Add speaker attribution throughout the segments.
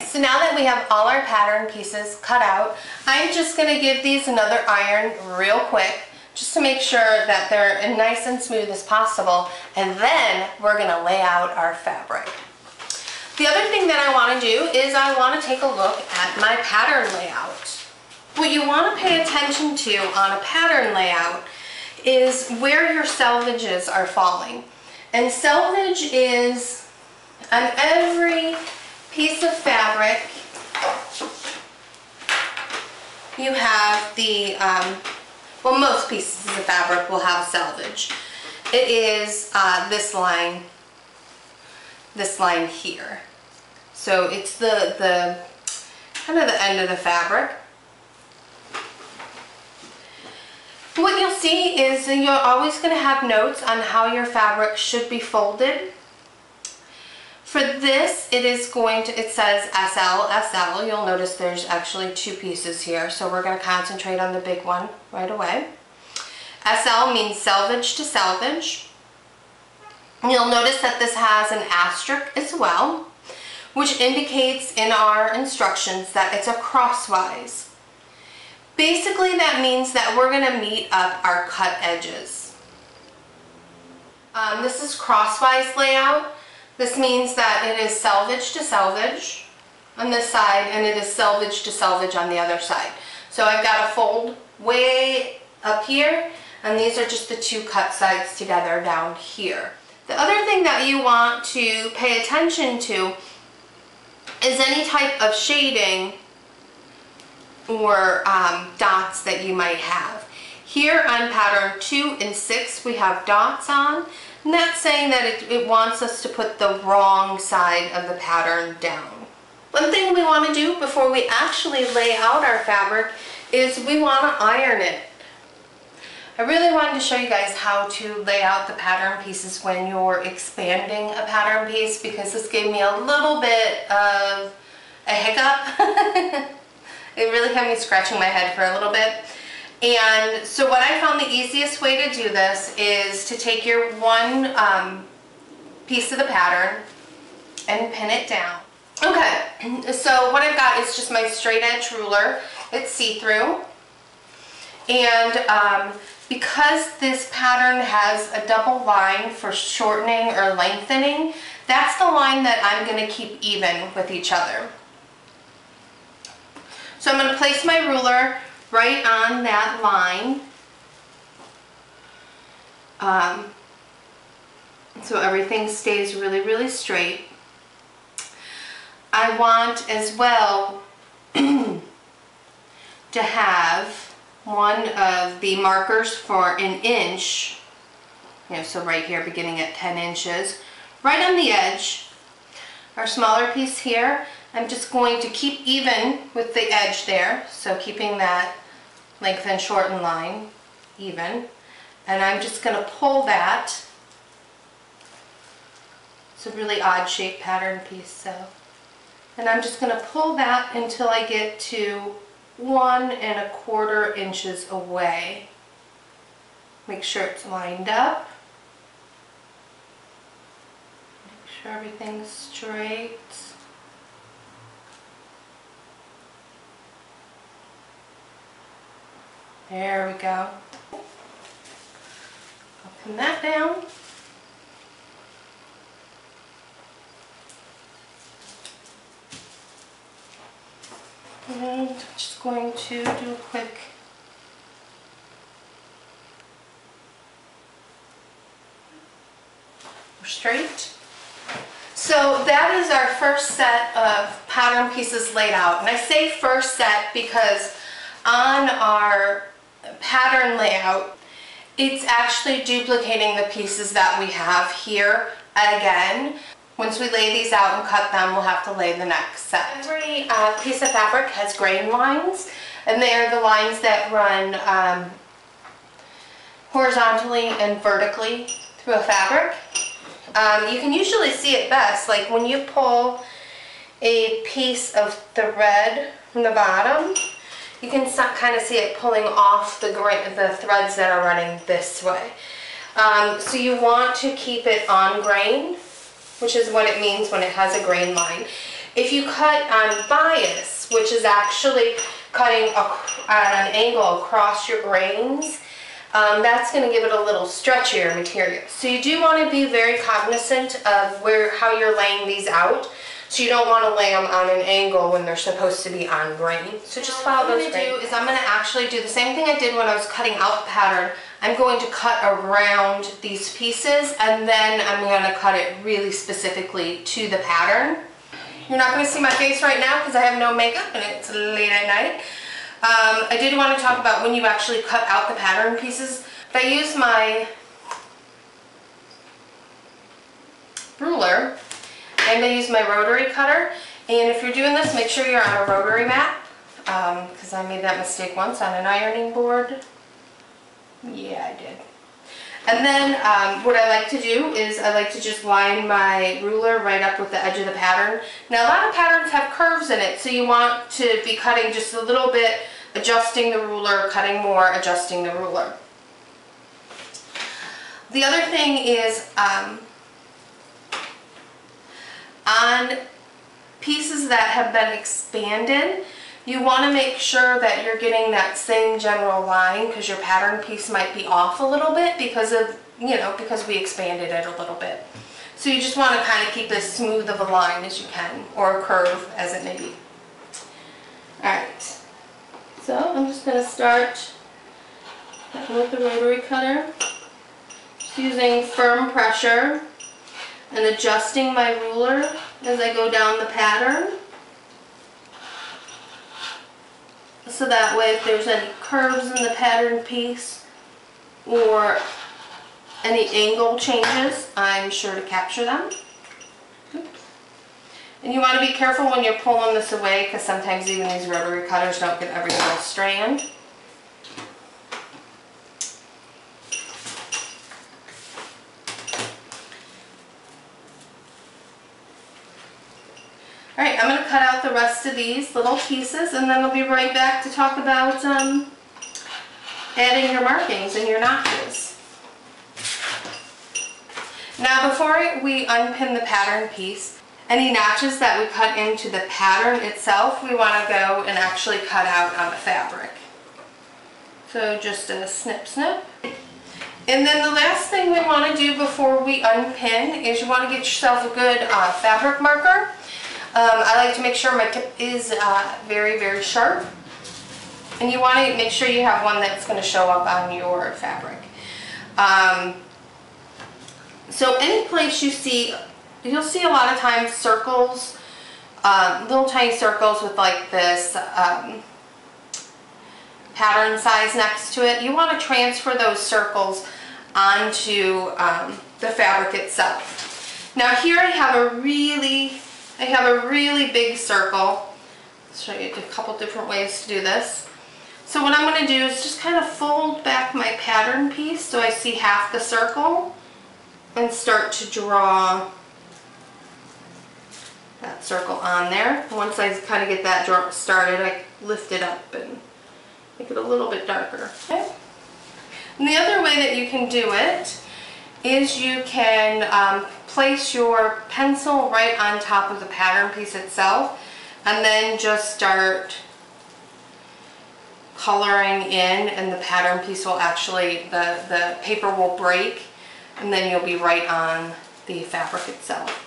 Speaker 1: so now that we have all our pattern pieces cut out, I'm just going to give these another iron real quick, just to make sure that they're as nice and smooth as possible, and then we're going to lay out our fabric. The other thing that I want to do is I want to take a look at my pattern layout. What you want to pay attention to on a pattern layout is where your selvages are falling. And selvage is on every piece of fabric you have the, well, most pieces of fabric will have selvage. It is this line here. So it's the kind of the end of the fabric. What you'll see is you're always going to have notes on how your fabric should be folded. For this, it says SL. You'll notice there's actually two pieces here, so we're going to concentrate on the big one right away. SL means selvage to selvage. You'll notice that this has an asterisk as well, which indicates in our instructions that it's a crosswise. Basically, that means that we're going to meet up our cut edges. This is crosswise layout. This means that it is selvage to selvage on this side, and it is selvage to selvage on the other side. So I've got a fold way up here, and these are just the two cut sides together down here. The other thing that you want to pay attention to is any type of shading or dots that you might have. Here on pattern 2 and 6 we have dots on, and that's saying that it wants us to put the wrong side of the pattern down. One thing we want to do before we actually lay out our fabric is we want to iron it. I really wanted to show you guys how to lay out the pattern pieces when you're expanding a pattern piece, because this gave me a little bit of a hiccup. It really had me scratching my head for a little bit. And so what I found the easiest way to do this is to take your one piece of the pattern and pin it down. Okay, so what I've got is just my straight edge ruler. It's see-through. And because this pattern has a double line for shortening or lengthening, that's the line that I'm going to keep even with each other. So I'm going to place my ruler right on that line, so everything stays really, really straight. I want as well to have one of the markers for an inch, so right here beginning at 10 inches, right on the edge. Our smaller piece here, I'm just going to keep even with the edge there, so keeping that lengthen shorten line even, and I'm just going to pull that. It's a really odd shaped pattern piece, and I'm just going to pull that until I get to 1 1/4 inches away. Make sure it's lined up. Make sure everything's straight. There we go. I'll pin that down. And I'm just going to do a quick straight. So that is our first set of pattern pieces laid out. And I say first set because on our pattern layout, it's actually duplicating the pieces that we have here again. Once we lay these out and cut them, we'll have to lay the next set. Every piece of fabric has grain lines, and they are the lines that run horizontally and vertically through a fabric. You can usually see it best, like when you pull a piece of thread from the bottom, you can kind of see it pulling off the threads that are running this way. So you want to keep it on grain, which is what it means when it has a grain line. If you cut on bias, which is actually cutting at an angle across your grains, that's going to give it a little stretchier material. So you do want to be very cognizant of how you're laying these out. So you don't want to lay them on an angle when they're supposed to be on grain. So just follow those grains. What I'm going to do is I'm going to actually do the same thing I did when I was cutting out the pattern. I'm going to cut around these pieces, and then I'm going to cut it really specifically to the pattern. You're not going to see my face right now because I have no makeup and it's late at night. I did want to talk about when you actually cut out the pattern pieces. But I use my ruler and I use my rotary cutter. And if you're doing this, make sure you're on a rotary mat, because I made that mistake once on an ironing board. Yeah, I did. And then what I like to do is I like to just line my ruler right up with the edge of the pattern. Now a lot of patterns have curves in it, so you want to be cutting just a little bit, adjusting the ruler, cutting more, adjusting the ruler. The other thing is on pieces that have been expanded, you want to make sure that you're getting that same general line, because your pattern piece might be off a little bit because of, because we expanded it a little bit. So you just want to kind of keep as smooth of a line as you can, or a curve as it may be. Alright, so I'm just going to start with the rotary cutter, just using firm pressure and adjusting my ruler as I go down the pattern. So that way if there's any curves in the pattern piece or any angle changes, I'm sure to capture them. And you want to be careful when you're pulling this away, because sometimes even these rotary cutters don't get every little strand. Alright, I'm going to cut out the rest of these little pieces, and then I'll be right back to talk about adding your markings and your notches. Now before we unpin the pattern piece, any notches that we cut into the pattern itself, we want to go and actually cut out on the fabric. So just a snip snip. And then the last thing we want to do before we unpin is you want to get yourself a good fabric marker. I like to make sure my tip is very, very sharp. And you want to make sure you have one that's going to show up on your fabric. So any place you see, you'll see a lot of times circles, little tiny circles with like this pattern size next to it. You want to transfer those circles onto the fabric itself. Now here I have a really big circle. I'll show you a couple different ways to do this. So what I'm going to do is just kind of fold back my pattern piece so I see half the circle and start to draw that circle on there. Once I kind of get that started, I lift it up and make it a little bit darker. Okay. And the other way that you can do it is you can place your pencil right on top of the pattern piece itself, and then just start coloring in, and the pattern piece will actually, the paper will break, and then you'll be right on the fabric itself.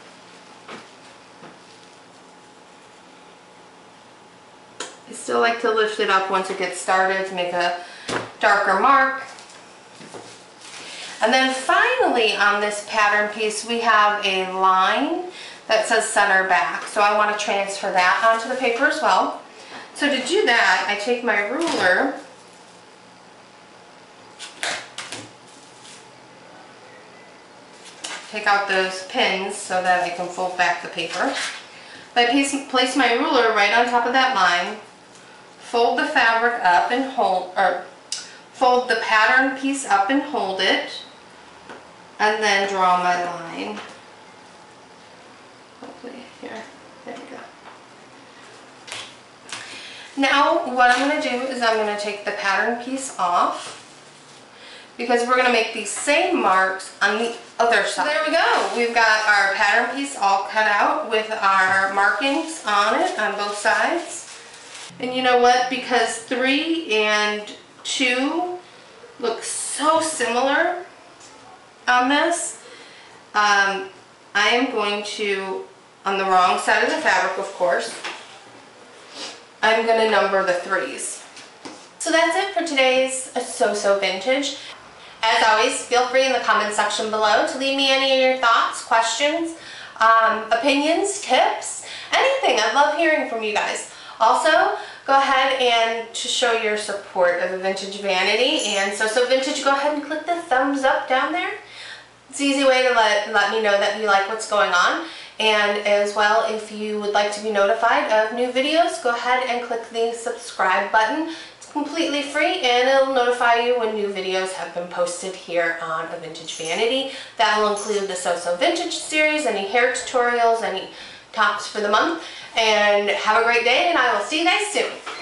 Speaker 1: I still like to lift it up once it gets started to make a darker mark. And then finally on this pattern piece we have a line that says center back. So I want to transfer that onto the paper as well. So to do that, I take my ruler take out those pins so that I can fold back the paper. I place my ruler right on top of that line, fold the fabric up and fold the pattern piece up and hold it, and then draw my line. Hopefully here, there we go. Now what I'm going to do is I'm going to take the pattern piece off. because we're gonna make these same marks on the other side. So there we go. We've got our pattern piece all cut out with our markings on it on both sides. And you know what? Because 3 and 2 look so similar on this, I am going to, on the wrong side of the fabric, of course, I'm going to number the 3s. So that's it for today's So Vintage. As always, feel free in the comment section below to leave me any of your thoughts, questions, opinions, tips, anything. I love hearing from you guys. Also, go ahead and to show your support of the Vintage Vanity and So Vintage, go ahead and click the thumbs up down there. It's an easy way to let me know that you like what's going on. And as well, if you would like to be notified of new videos, go ahead and click the subscribe button. It's completely free and it'll notify you when new videos have been posted here on A Vintage Vanity. That will include the So Vintage series, any hair tutorials, any tops for the month. And have a great day, and I will see you guys soon.